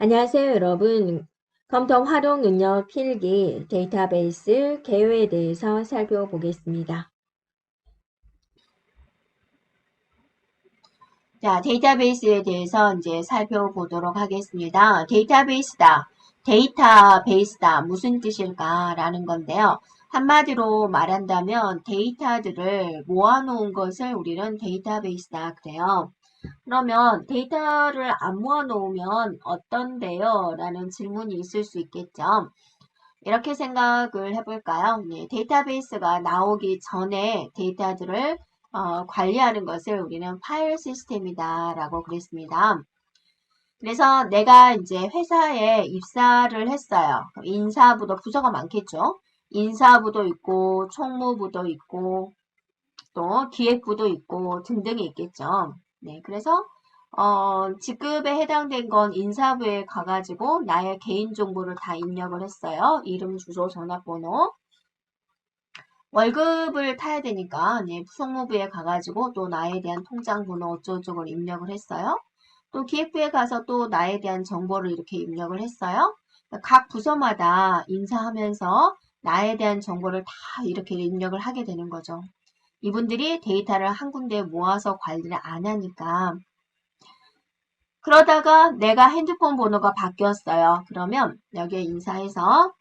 안녕하세요, 여러분. 컴퓨터 활용 능력 필기 데이터베이스 개요에 대해서 살펴보겠습니다. 자, 데이터베이스에 대해서 이제 살펴보도록 하겠습니다. 데이터베이스다. 무슨 뜻일까라는 건데요. 한마디로 말한다면 데이터들을 모아놓은 것을 우리는 데이터베이스다 그래요. 그러면 데이터를 안 모아놓으면 어떤데요? 라는 질문이 있을 수 있겠죠. 이렇게 생각을 해볼까요? 네, 데이터베이스가 나오기 전에 데이터들을 관리하는 것을 우리는 파일 시스템이다 라고 그랬습니다. 그래서 내가 이제 회사에 입사를 했어요. 인사부도 부서가 많겠죠. 인사부도 있고 총무부도 있고 또 기획부도 있고 등등이 있겠죠. 네, 그래서 직급에 해당된 건 인사부에 가가지고 나의 개인정보를 다 입력을 했어요. 이름, 주소, 전화번호. 월급을 타야 되니까 네, 총무부에 가가지고 또 나에 대한 통장번호 어쩌고저쩌고 입력을 했어요. 또 기획부에 가서 또 나에 대한 정보를 이렇게 입력을 했어요. 각 부서마다 인사하면서 나에 대한 정보를 다 이렇게 입력을 하게 되는 거죠. 이분들이 데이터를 한 군데에 모아서 관리를 안 하니까 그러다가 내가 핸드폰 번호가 바뀌었어요. 그러면 여기에 인사해서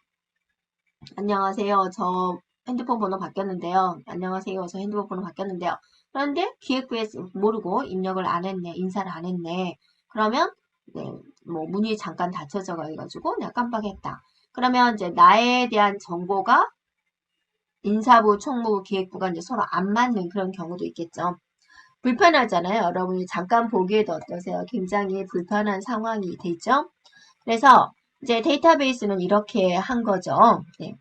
안녕하세요. 저 핸드폰 번호 바뀌었는데요. 안녕하세요. 저 핸드폰 번호 바뀌었는데요. 그런데 기획부에 모르고 입력을 안 했네. 인사를 안 했네. 그러면 네, 뭐 문이 잠깐 닫혀져 가지고 내가 깜빡했다. 그러면 이제 나에 대한 정보가 인사부, 총무부, 기획부가 이제 서로 안 맞는 그런 경우도 있겠죠. 불편하잖아요. 여러분이 잠깐 보기에도 어떠세요? 굉장히 불편한 상황이 되죠. 그래서 이제 데이터베이스는 이렇게 한 거죠. 네.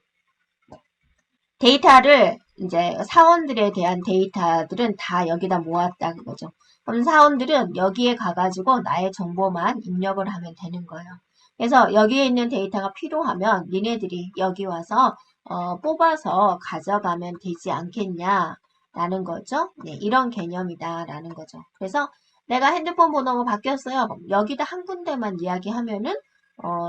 데이터를 이제 사원들에 대한 데이터들은 다 여기다 모았다 그거죠. 그럼 사원들은 여기에 가가지고 나의 정보만 입력을 하면 되는 거예요. 그래서 여기에 있는 데이터가 필요하면 니네들이 여기 와서 뽑아서 가져가면 되지 않겠냐라는 거죠. 네, 이런 개념이다라는 거죠. 그래서 내가 핸드폰 번호가 바뀌었어요. 여기다 한 군데만 이야기하면은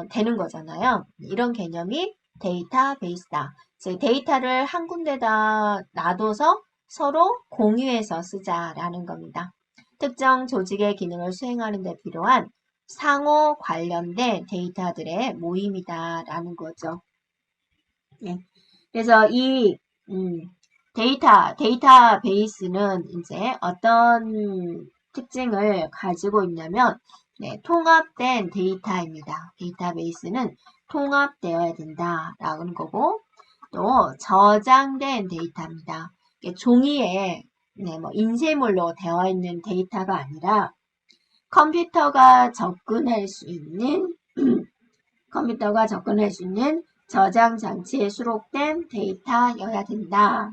되는 거잖아요. 이런 개념이 데이터베이스다. 즉 데이터를 한 군데다 놔둬서 서로 공유해서 쓰자라는 겁니다. 특정 조직의 기능을 수행하는 데 필요한 상호 관련된 데이터들의 모임이다라는 거죠. 네. 그래서 이 데이터베이스는 이제 어떤 특징을 가지고 있냐면 네, 통합된 데이터입니다. 데이터베이스는 통합되어야 된다라는 거고 또 저장된 데이터입니다. 종이에 네, 뭐 인쇄물로 되어 있는 데이터가 아니라 컴퓨터가 접근할 수 있는 저장 장치에 수록된 데이터여야 된다.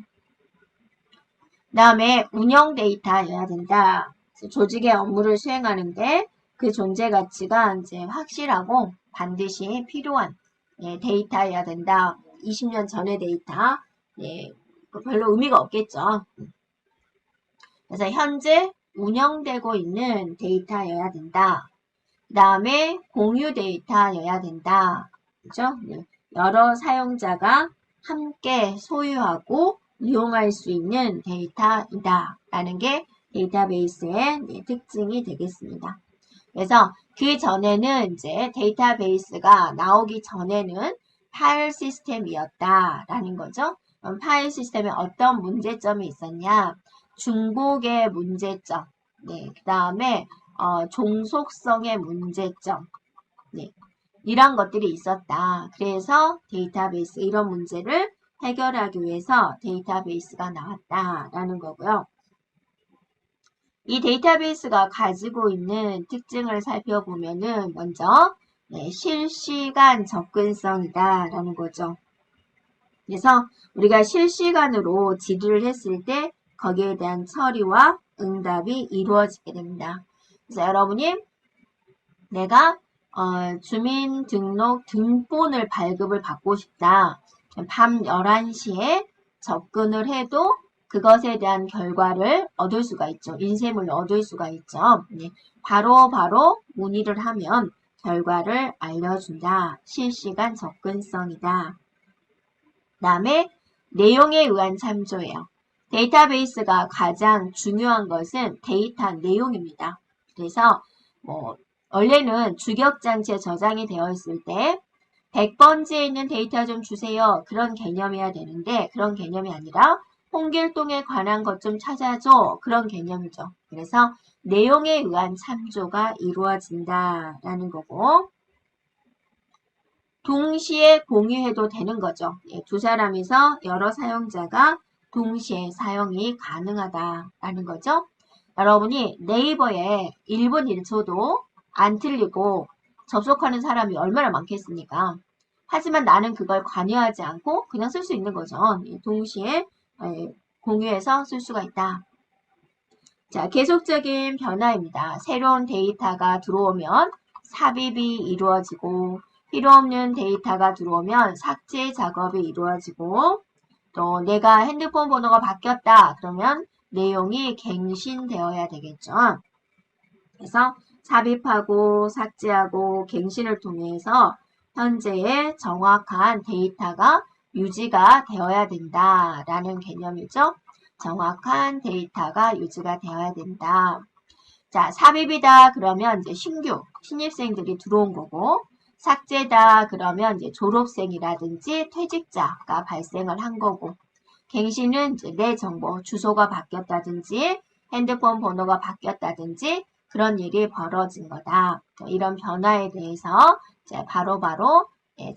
그 다음에 운영 데이터여야 된다. 조직의 업무를 수행하는데 그 존재 가치가 이제 확실하고 반드시 필요한 데이터여야 된다. 20년 전의 데이터. 예, 별로 의미가 없겠죠. 그래서 현재 운영되고 있는 데이터여야 된다. 그 다음에 공유 데이터여야 된다. 그죠? 여러 사용자가 함께 소유하고 이용할 수 있는 데이터이다. 라는 게 데이터베이스의 특징이 되겠습니다. 그래서 그 전에는 이제 데이터베이스가 나오기 전에는 파일 시스템이었다라는 거죠. 그럼 파일 시스템에 어떤 문제점이 있었냐? 중복의 문제점, 네, 그 다음에 종속성의 문제점, 네, 이런 것들이 있었다. 그래서 데이터베이스 이런 문제를 해결하기 위해서 데이터베이스가 나왔다라는 거고요. 이 데이터베이스가 가지고 있는 특징을 살펴보면은 먼저 네, 실시간 접근성이다라는 거죠. 그래서 우리가 실시간으로 질의를 했을 때 거기에 대한 처리와 응답이 이루어지게 됩니다. 그래서 여러분이 내가 주민등록 등본을 발급을 받고 싶다. 밤 11시에 접근을 해도 그것에 대한 결과를 얻을 수가 있죠. 인쇄물을 얻을 수가 있죠. 네. 바로 문의를 하면 결과를 알려준다. 실시간 접근성이다. 그 다음에 내용에 의한 참조예요. 데이터베이스가 가장 중요한 것은 데이터 내용입니다. 그래서 원래는 주격장치에 저장이 되어 있을 때 100번지에 있는 데이터 좀 주세요. 그런 개념이어야 되는데 그런 개념이 아니라 홍길동에 관한 것 좀 찾아줘. 그런 개념이죠. 그래서 내용에 의한 참조가 이루어진다라는 거고 동시에 공유해도 되는 거죠. 두 사람이서 여러 사용자가 동시에 사용이 가능하다라는 거죠. 여러분이 네이버에 1분 1초도 안 틀리고 접속하는 사람이 얼마나 많겠습니까? 하지만 나는 그걸 관여하지 않고 그냥 쓸 수 있는 거죠. 동시에 공유해서 쓸 수가 있다. 자, 계속적인 변화입니다. 새로운 데이터가 들어오면 삽입이 이루어지고 필요 없는 데이터가 들어오면 삭제 작업이 이루어지고 또 내가 핸드폰 번호가 바뀌었다 그러면 내용이 갱신되어야 되겠죠. 그래서 삽입하고 삭제하고 갱신을 통해서 현재의 정확한 데이터가 유지가 되어야 된다라는 개념이죠. 정확한 데이터가 유지가 되어야 된다. 자, 삽입이다 그러면 이제 신입생들이 들어온 거고 삭제다 그러면 이제 졸업생이라든지 퇴직자가 발생을 한 거고 갱신은 이제 내 정보 주소가 바뀌었다든지 핸드폰 번호가 바뀌었다든지 그런 일이 벌어진 거다. 이런 변화에 대해서 이제 바로바로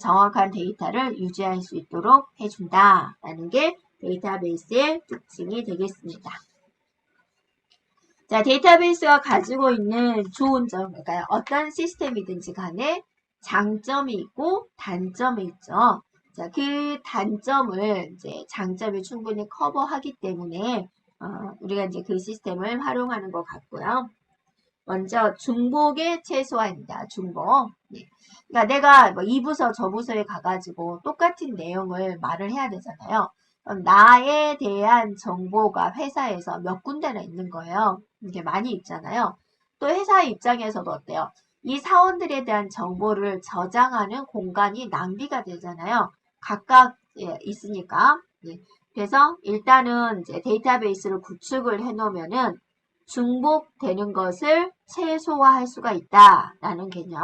정확한 데이터를 유지할 수 있도록 해준다라는 게 데이터베이스의 특징이 되겠습니다. 자, 데이터베이스가 가지고 있는 좋은 점, 그러니까 어떤 시스템이든지 간에 장점이 있고 단점이 있죠. 자, 그 단점을 이제 장점이 충분히 커버하기 때문에 우리가 이제 그 시스템을 활용하는 것 같고요. 먼저 중복의 최소화입니다. 중복. 네. 그러니까 내가 뭐 이 부서 저 부서에 가가지고 똑같은 내용을 말을 해야 되잖아요. 그럼 나에 대한 정보가 회사에서 몇 군데나 있는 거예요. 이게 많이 있잖아요. 또 회사 입장에서도 어때요? 이 사원들에 대한 정보를 저장하는 공간이 낭비가 되잖아요. 각각 있으니까. 네. 그래서 일단은 이제 데이터베이스를 구축을 해놓으면은 중복되는 것을 최소화할 수가 있다라는 개념.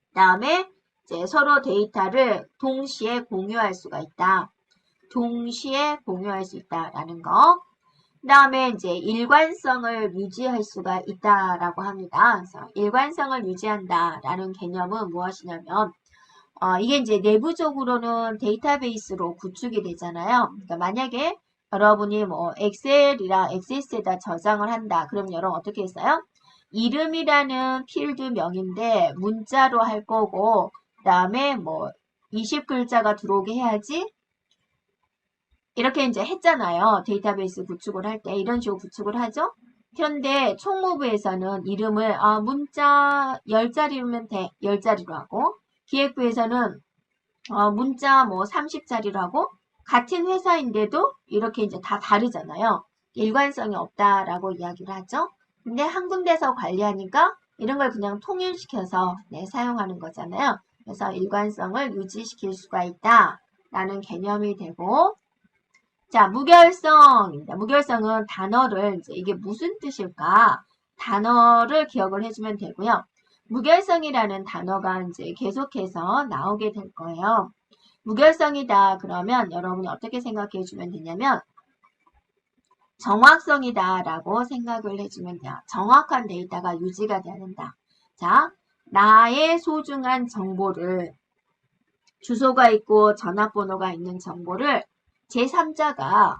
그 다음에 이제 서로 데이터를 동시에 공유할 수가 있다. 동시에 공유할 수 있다라는 거. 그 다음에 이제 일관성을 유지할 수가 있다라고 합니다. 그래서 일관성을 유지한다라는 개념은 무엇이냐면 이게 이제 내부적으로는 데이터베이스로 구축이 되잖아요. 그러니까 만약에 여러분이 뭐 엑셀이랑 XS에다 저장을 한다. 그럼 여러분 어떻게 했어요? 이름이라는 필드 명인데 문자로 할 거고 그 다음에 뭐 20글자가 들어오게 해야지 이렇게 이제 했잖아요. 데이터베이스 구축을 할 때 이런 식으로 구축을 하죠. 그런데 총무부에서는 이름을 문자 10자리면 돼. 10자리로 하고 기획부에서는 문자 뭐 30자리로 하고 같은 회사인데도 이렇게 이제 다 다르잖아요. 일관성이 없다라고 이야기를 하죠. 근데 한 군데서 관리하니까 이런 걸 그냥 통일시켜서 사용하는 거잖아요. 그래서 일관성을 유지시킬 수가 있다라는 개념이 되고 자, 무결성입니다. 무결성은 단어를 이제 이게 무슨 뜻일까? 단어를 기억을 해주면 되고요. 무결성이라는 단어가 이제 계속해서 나오게 될 거예요. 무결성이다 그러면 여러분이 어떻게 생각해 주면 되냐면 정확성이다 라고 생각을 해주면 돼요. 정확한 데이터가 유지가 돼야 된다. 자, 나의 소중한 정보를 주소가 있고 전화번호가 있는 정보를 제3자가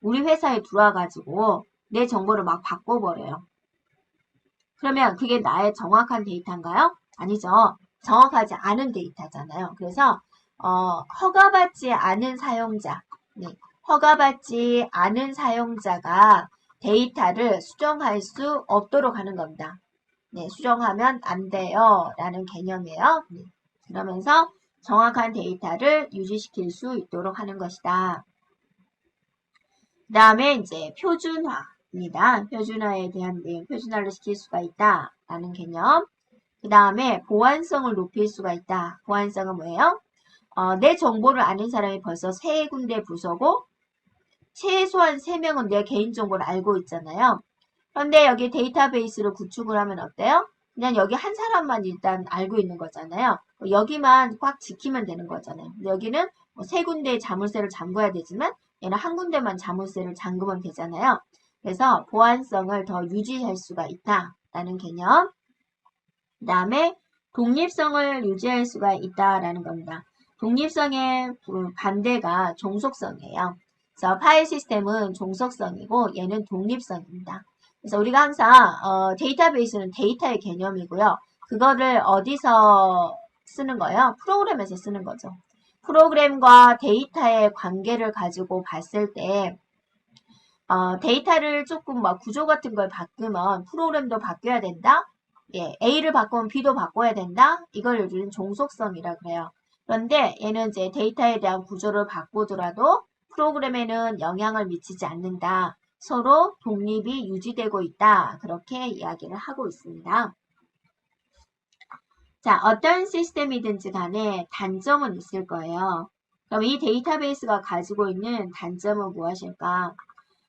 우리 회사에 들어와가지고 내 정보를 막 바꿔버려요. 그러면 그게 나의 정확한 데이터인가요? 아니죠. 정확하지 않은 데이터잖아요. 그래서 허가받지 않은 사용자, 허가받지 않은 사용자가 데이터를 수정할 수 없도록 하는 겁니다. 수정하면 안 돼요. 라는 개념이에요. 그러면서 정확한 데이터를 유지시킬 수 있도록 하는 것이다. 그 다음에 이제 표준화입니다. 표준화에 대한 내용, 표준화를 시킬 수가 있다라는 개념. 그 다음에 보안성을 높일 수가 있다. 보안성은 뭐예요? 내 정보를 아는 사람이 벌써 3군데 부서고 최소한 3명은 내 개인정보를 알고 있잖아요. 그런데 여기 데이터베이스를 구축을 하면 어때요? 그냥 여기 한 사람만 일단 알고 있는 거잖아요. 여기만 꽉 지키면 되는 거잖아요. 근데 여기는 3군데의 자물쇠를 잠궈야 되지만 얘는 한 군데만 자물쇠를 잠그면 되잖아요. 그래서 보안성을 더 유지할 수가 있다라는 개념. 그 다음에 독립성을 유지할 수가 있다라는 겁니다. 독립성의 반대가 종속성이에요. 그래서 파일 시스템은 종속성이고 얘는 독립성입니다. 그래서 우리가 항상 데이터베이스는 데이터의 개념이고요. 그거를 어디서 쓰는 거예요? 프로그램에서 쓰는 거죠. 프로그램과 데이터의 관계를 가지고 봤을 때 데이터를 조금 막 구조 같은 걸 바꾸면 프로그램도 바뀌어야 된다? 예, A를 바꾸면 B도 바꿔야 된다? 이걸 요즘 종속성이라 그래요. 그런데 얘는 이제 데이터에 대한 구조를 바꾸더라도 프로그램에는 영향을 미치지 않는다. 서로 독립이 유지되고 있다. 그렇게 이야기를 하고 있습니다. 자, 어떤 시스템이든지 간에 단점은 있을 거예요. 그럼 이 데이터베이스가 가지고 있는 단점은 무엇일까?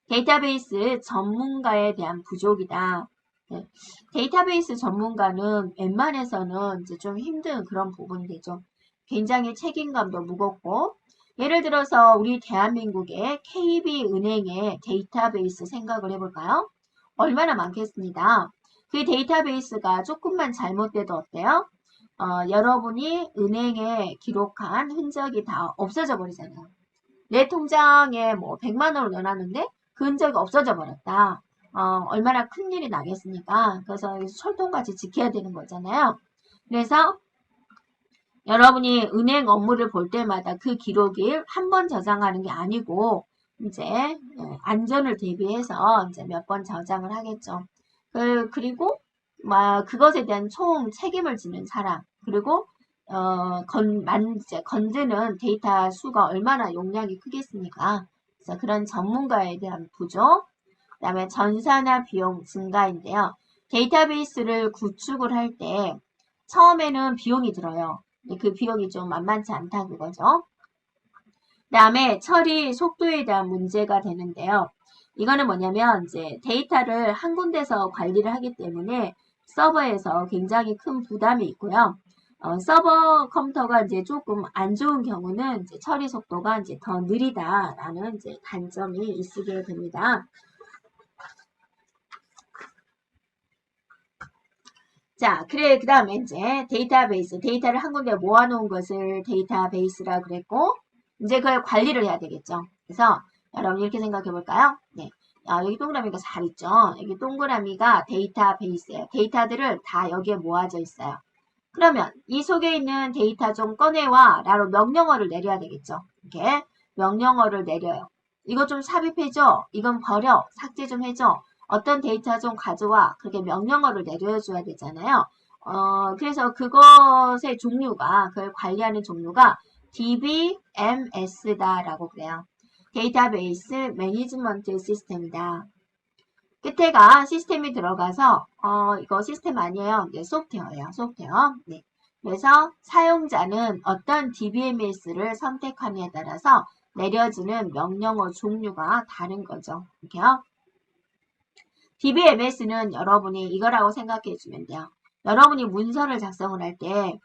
데이터베이스 전문가에 대한 부족이다. 네. 데이터베이스 전문가는 웬만해서는 이제 좀 힘든 그런 부분이 되죠. 굉장히 책임감도 무겁고, 예를 들어서 우리 대한민국의 KB은행의 데이터베이스 생각을 해볼까요? 얼마나 많겠습니다. 그 데이터베이스가 조금만 잘못돼도 어때요? 여러분이 은행에 기록한 흔적이 다 없어져 버리잖아요. 내 통장에 뭐 100만 원을 넣어놨는데 그 흔적이 없어져 버렸다. 얼마나 큰일이 나겠습니까? 그래서 철통같이 지켜야 되는 거잖아요. 그래서 여러분이 은행 업무를 볼 때마다 그 기록을 한 번 저장하는 게 아니고 이제 안전을 대비해서 이제 몇 번 저장을 하겠죠. 그리고 그것에 대한 총 책임을 지는 사람 그리고 건드는 데이터 수가 얼마나 용량이 크겠습니까? 그래서 그런 전문가에 대한 부족, 그 다음에 전사나 비용 증가인데요. 데이터베이스를 구축을 할 때 처음에는 비용이 들어요. 그 비용이 좀 만만치 않다 그거죠. 그 다음에 처리 속도에 대한 문제가 되는데요. 이거는 뭐냐면 이제 데이터를 한 군데서 관리를 하기 때문에 서버에서 굉장히 큰 부담이 있고요. 서버 컴퓨터가 이제 조금 안 좋은 경우는 이제 처리 속도가 이제 더 느리다라는 이제 단점이 있게 됩니다. 자, 그래, 그 다음에 이제 데이터베이스, 데이터를 한 군데 모아놓은 것을 데이터베이스라 그랬고, 이제 그걸 관리를 해야 되겠죠. 그래서 여러분 이렇게 생각해 볼까요? 네. 여기 동그라미가 잘 있죠? 여기 동그라미가 데이터베이스예요. 데이터들을 다 여기에 모아져 있어요. 그러면 이 속에 있는 데이터 좀 꺼내와 라로 명령어를 내려야 되겠죠. 이렇게 명령어를 내려요. 이거 좀 삽입해줘. 이건 버려. 삭제 좀 해줘. 어떤 데이터 좀 가져와. 그렇게 명령어를 내려줘야 되잖아요. 그래서 그것의 종류가, 그걸 관리하는 종류가 DBMS다라고 그래요. 데이터베이스 매니지먼트 시스템이다. 끝에가 시스템이 들어가서 이거 시스템 아니에요. 네, 소프트웨어예요. 소프트웨어. 네. 그래서 사용자는 어떤 DBMS를 선택하느냐에 따라서 내려지는 명령어 종류가 다른 거죠. 이렇게요. DBMS는 여러분이 이거라고 생각해 주면 돼요. 여러분이 문서를 작성을 할 때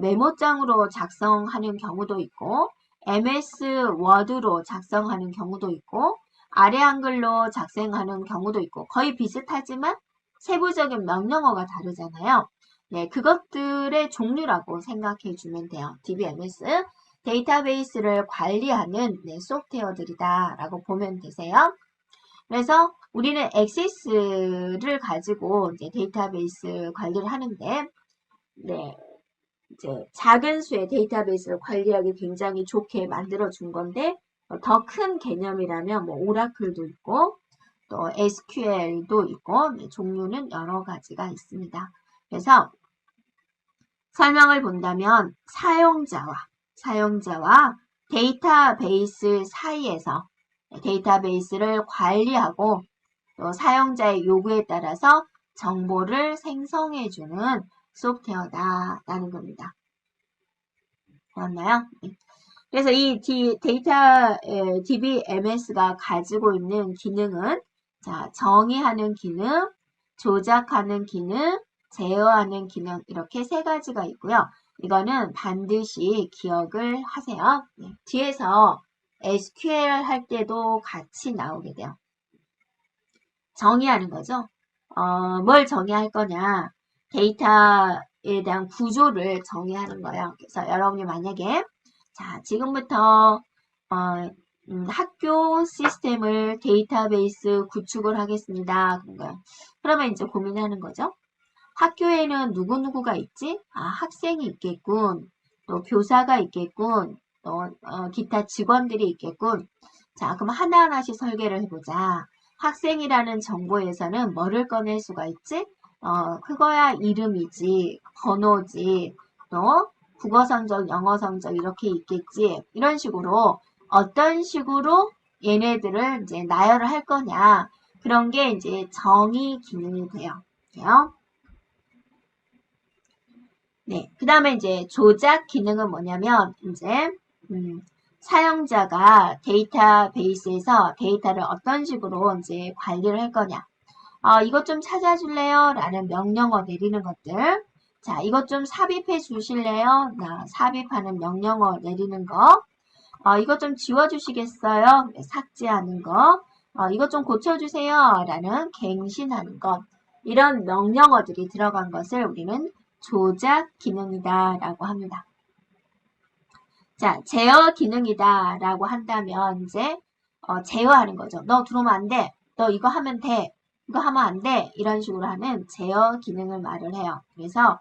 메모장으로 작성하는 경우도 있고 MS 워드로 작성하는 경우도 있고 아래 한글로 작성하는 경우도 있고 거의 비슷하지만 세부적인 명령어가 다르잖아요. 네, 그것들의 종류라고 생각해 주면 돼요. DBMS, 데이터베이스를 관리하는 소프트웨어들이다 라고 보면 되세요. 그래서 우리는 액세스를 가지고 이제 데이터베이스 관리를 하는데, 네, 이제 작은 수의 데이터베이스를 관리하기 굉장히 좋게 만들어 준 건데, 더 큰 개념이라면 뭐 오라클도 있고, 또 SQL도 있고, 네, 종류는 여러 가지가 있습니다. 그래서 설명을 본다면 사용자와 데이터베이스 사이에서 데이터베이스를 관리하고 또 사용자의 요구에 따라서 정보를 생성해주는 소프트웨어다라는 겁니다. 맞나요? 네. 그래서 이 DBMS가 가지고 있는 기능은 자, 정의하는 기능, 조작하는 기능, 제어하는 기능 이렇게 세 가지가 있고요. 이거는 반드시 기억을 하세요. 네. 뒤에서 SQL 할 때도 같이 나오게 돼요. 정의하는 거죠. 뭘 정의할 거냐. 데이터에 대한 구조를 정의하는 거예요. 그래서 여러분이 만약에 자 지금부터 학교 시스템을 데이터베이스 구축을 하겠습니다. 그러면 이제 고민하는 거죠. 학교에는 누구누구가 있지? 아, 학생이 있겠군. 또 교사가 있겠군. 또 기타 직원들이 있겠군. 자, 그럼 하나하나씩 설계를 해보자. 학생이라는 정보에서는 뭐를 꺼낼 수가 있지? 그거야 이름이지, 번호지, 또 국어 성적, 영어 성적 이렇게 있겠지. 이런 식으로 어떤 식으로 얘네들을 이제 나열을 할 거냐. 그런 게 이제 정의 기능이 돼요. 그래요? 네. 그 다음에 이제 조작 기능은 뭐냐면, 이제, 사용자가 데이터베이스에서 데이터를 어떤 식으로 이제 관리를 할 거냐. 이것 좀 찾아줄래요? 라는 명령어 내리는 것들. 자, 이것 좀 삽입해 주실래요? 삽입하는 명령어 내리는 거. 이것 좀 지워주시겠어요? 네, 삭제하는 거. 이것 좀 고쳐주세요. 라는 갱신하는 것. 이런 명령어들이 들어간 것을 우리는 조작 기능이다 라고 합니다. 자, 제어 기능이다 라고 한다면 이제 제어하는 거죠. 너 들어오면 안 돼. 너 이거 하면 돼. 이거 하면 안 돼. 이런 식으로 하는 제어 기능을 말을 해요. 그래서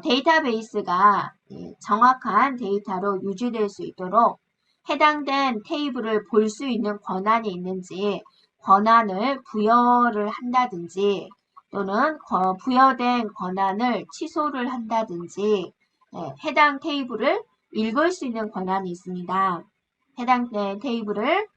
데이터베이스가 정확한 데이터로 유지될 수 있도록 해당된 테이블을 볼 수 있는 권한이 있는지 권한을 부여를 한다든지 또는 부여된 권한을 취소를 한다든지 해당 테이블을 읽을 수 있는 권한이 있습니다. 해당된 테이블을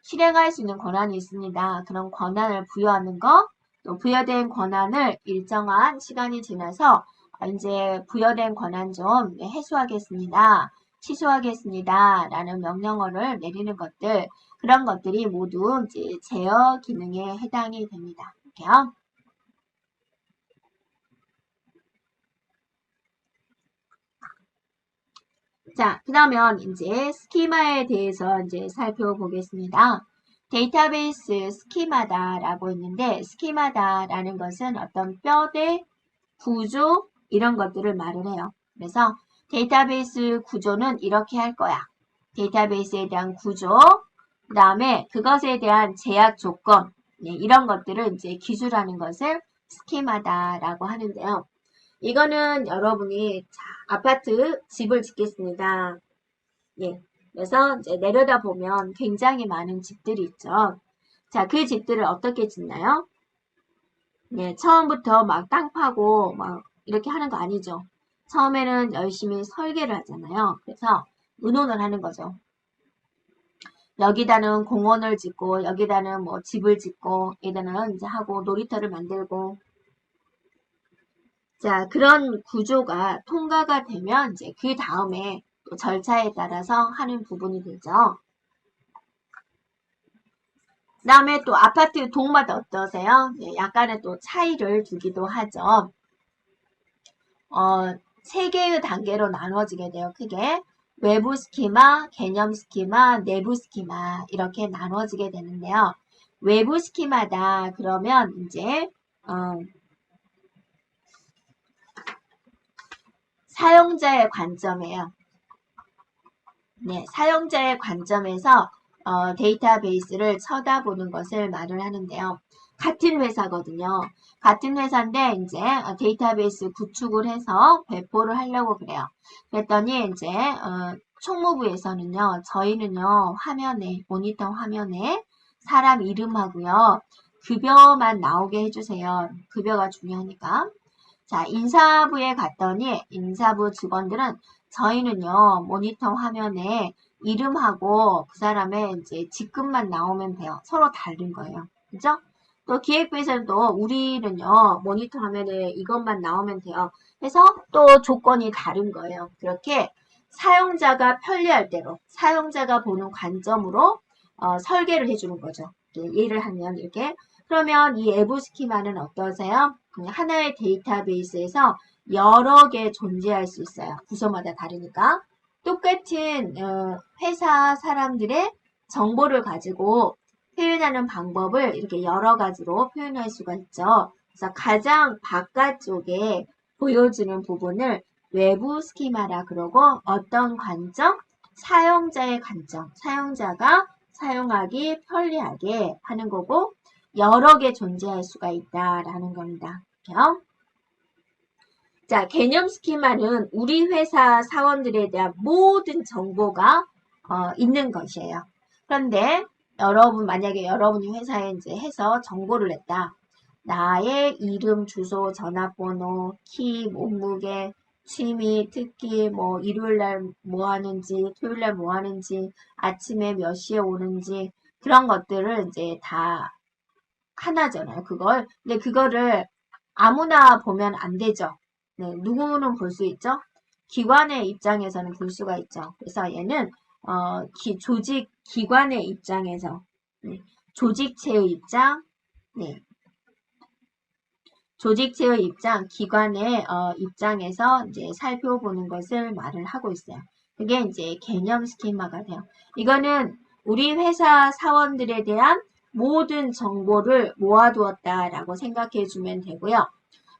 실행할 수 있는 권한이 있습니다. 그런 권한을 부여하는 거, 또 부여된 권한을 일정한 시간이 지나서 이제 부여된 권한 좀 해소하겠습니다. 취소하겠습니다. 라는 명령어를 내리는 것들, 그런 것들이 모두 이제 제어 기능에 해당이 됩니다. 이렇게요. 자, 그러면 이제 스키마에 대해서 이제 살펴보겠습니다. 데이터베이스 스키마다라고 있는데 스키마다라는 것은 어떤 뼈대, 구조 이런 것들을 말을 해요. 그래서 데이터베이스 구조는 이렇게 할 거야. 데이터베이스에 대한 구조, 그 다음에 그것에 대한 제약 조건 이런 것들을 이제 기술하는 것을 스키마다라고 하는데요. 이거는 여러분이 아파트 집을 짓겠습니다. 예. 그래서 이제 내려다 보면 굉장히 많은 집들이 있죠. 자, 그 집들을 어떻게 짓나요? 네, 처음부터 막 땅 파고 막 이렇게 하는 거 아니죠. 처음에는 열심히 설계를 하잖아요. 그래서 의논을 하는 거죠. 여기다는 공원을 짓고 여기다는 뭐 집을 짓고 여기다는 이제 하고 놀이터를 만들고 자, 그런 구조가 통과가 되면 이제 그 다음에 또 절차에 따라서 하는 부분이 되죠. 그 다음에 또 아파트 동마다 어떠세요? 네, 약간의 또 차이를 두기도 하죠. 3개의 단계로 나눠지게 돼요. 크게. 외부 스키마, 개념 스키마, 내부 스키마 이렇게 나눠지게 되는데요. 외부 스키마다 그러면 이제 사용자의 관점이에요. 네, 사용자의 관점에서 데이터베이스를 쳐다보는 것을 말을 하는데요. 같은 회사거든요. 같은 회사인데 이제 데이터베이스 구축을 해서 배포를 하려고 그래요. 그랬더니 이제 총무부에서는요. 저희는요. 화면에 모니터 화면에 사람 이름하고요. 급여만 나오게 해주세요. 급여가 중요하니까. 자, 인사부에 갔더니 인사부 직원들은 저희는요, 모니터 화면에 이름하고 그 사람의 이제 직급만 나오면 돼요. 서로 다른 거예요. 그죠? 또 기획부에서는 또 우리는요, 모니터 화면에 이것만 나오면 돼요. 그래서 또 조건이 다른 거예요. 그렇게 사용자가 편리할 대로, 사용자가 보는 관점으로 설계를 해주는 거죠. 예를 하면 이렇게. 그러면 이 에부 스키마는 어떠세요? 하나의 데이터베이스에서 여러 개 존재할 수 있어요. 부서마다 다르니까. 똑같은 회사 사람들의 정보를 가지고 표현하는 방법을 이렇게 여러 가지로 표현할 수가 있죠. 그래서 가장 바깥쪽에 보여주는 부분을 외부 스키마라 그러고 어떤 관점? 사용자의 관점. 사용자가 사용하기 편리하게 하는 거고 여러 개 존재할 수가 있다라는 겁니다. 그렇죠? 자, 개념 스키마는 우리 회사 사원들에 대한 모든 정보가 있는 것이에요. 그런데 만약에 여러분이 회사에 이제 해서 정보를 냈다. 나의 이름, 주소, 전화번호, 키, 몸무게, 취미, 특기, 뭐 일요일날 뭐 하는지, 토요일날 뭐 하는지, 아침에 몇 시에 오는지 그런 것들을 이제 다 하나잖아요. 근데 그거를 아무나 보면 안 되죠. 네, 누구는 볼 수 있죠? 기관의 입장에서는 볼 수가 있죠. 그래서 얘는 조직 기관의 입장에서 네, 조직체의 입장, 네, 조직체의 입장, 기관의 입장에서 이제 살펴보는 것을 말을 하고 있어요. 그게 이제 개념 스키마가 돼요. 이거는 우리 회사 사원들에 대한 모든 정보를 모아두었다라고 생각해 주면 되고요.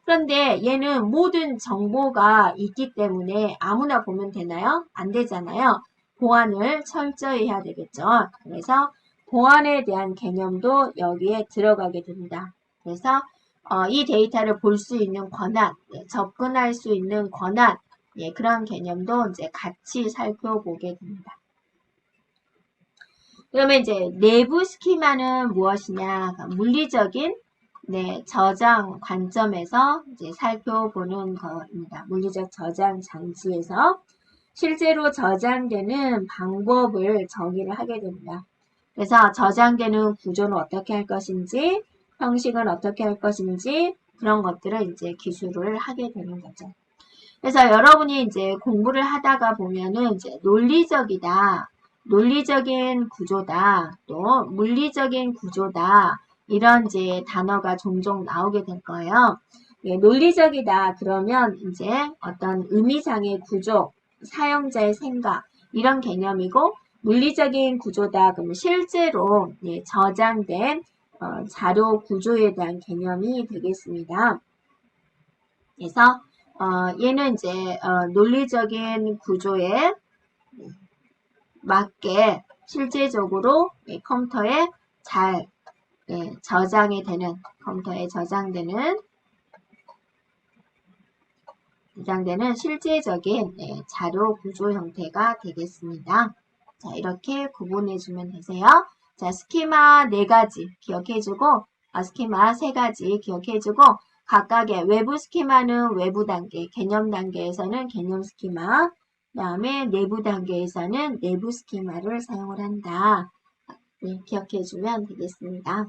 그런데 얘는 모든 정보가 있기 때문에 아무나 보면 되나요? 안 되잖아요. 보안을 철저히 해야 되겠죠. 그래서 보안에 대한 개념도 여기에 들어가게 됩니다. 그래서 이 데이터를 볼 수 있는 권한, 접근할 수 있는 권한, 그런 개념도 이제 같이 살펴보게 됩니다. 그러면 이제 내부 스키마는 무엇이냐? 물리적인 저장 관점에서 이제 살펴보는 겁니다. 물리적 저장 장치에서 실제로 저장되는 방법을 정의를 하게 됩니다. 그래서 저장되는 구조는 어떻게 할 것인지, 형식은 어떻게 할 것인지 그런 것들을 이제 기술을 하게 되는 거죠. 그래서 여러분이 이제 공부를 하다가 보면은 이제 논리적이다, 논리적인 구조다, 또 물리적인 구조다 이런 이제 단어가 종종 나오게 될 거예요. 논리적이다 그러면 이제 어떤 의미상의 구조, 사용자의 생각 이런 개념이고 물리적인 구조다 그러면 실제로 저장된 자료 구조에 대한 개념이 되겠습니다. 그래서 얘는 이제 논리적인 구조에 맞게 실제적으로 컴퓨터에 잘 저장이 되는 컴퓨터에 저장되는 실제적인 자료 구조 형태가 되겠습니다. 자, 이렇게 구분해주면 되세요. 자, 스키마 4가지 기억해주고, 스키마 3가지 기억해주고, 각각의 외부 스키마는 외부 단계, 개념 단계에서는 개념 스키마, 그 다음에 내부 단계에서는 내부 스키마를 사용을 한다. 네, 기억해주면 되겠습니다.